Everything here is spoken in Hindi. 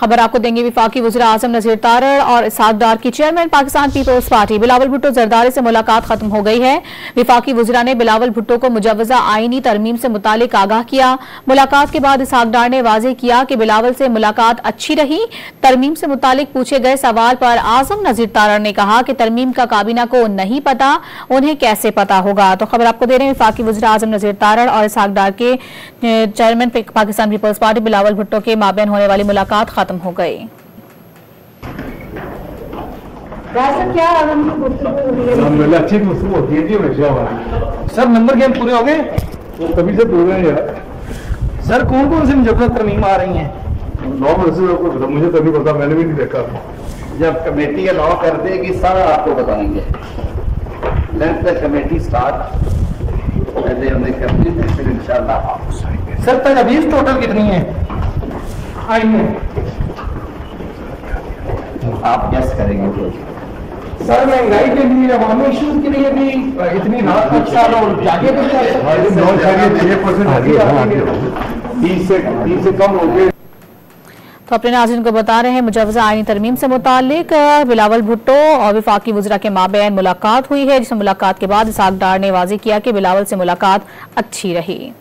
खबर आपको देंगे। विफाकी वज़ीर आज़म नज़ीर तारड़ और इसहाक डार की chairman Pakistan peoples party Bilawal Bhutto Zardari से मुलाकात खत्म हो गई है। विफाकी वज़ीरा ने बिलावल भुट्टो को मुजव्वज़ा आईनी तरमीम से मुतालिक आगाह किया। मुलाकात के बाद इसहाक डार ने वाज़ेह किया कि बिलावल से मुलाकात अच्छी रही। तरमीम से मुतालिक पूछे गए सवाल पर आज़म नज़ीर तारड़ ने कहा कि तरमीम का काबीना को नहीं पता, उन्हें कैसे पता होगा। तो खबर आपको दे रहे हैं, विफाकी वज़ीर आज़म नज़ीर तारड़ और इसहाक डार के chairman Pakistan peoples party Bilawal Bhutto के माबैन होने वाली मुलाकात खत्म हो गई। अच्छी गुफ्तगू होती है जी हमेशा। सर नंबर गेम पूरे हो गए? तभी से पूरे हैं यार। सर कौन कौन सी मुजव्वज़ा तरमीम आ रही हैं? 9 बजे मुझे तभी पता, मैंने भी नहीं देखा। जब कमेटी अलाउ कर देगी सारा आपको बताएंगे। लेट द कमेटी स्टार्ट करते हैं, फिर इंशाल्लाह। सर तजवीज़ टोटल कितनी है आइन में? आप गैस करेंगे। सर महंगाई के लिए, अवामी इशूज के लिए भी इतनी रात तक साल और जागे भी 30 से कम हो गए। तो अपने नाज़रीन को बता रहे हैं, मुजव्वज़ा आईनी तरमीम से मुतालिक बिलावल भुट्टो और विफाकी वज़ीरा के माबैन मुलाकात हुई है, जिसमें मुलाकात के बाद इसहाक डार ने वाज़ेह किया कि बिलावल से मुलाकात अच्छी रही।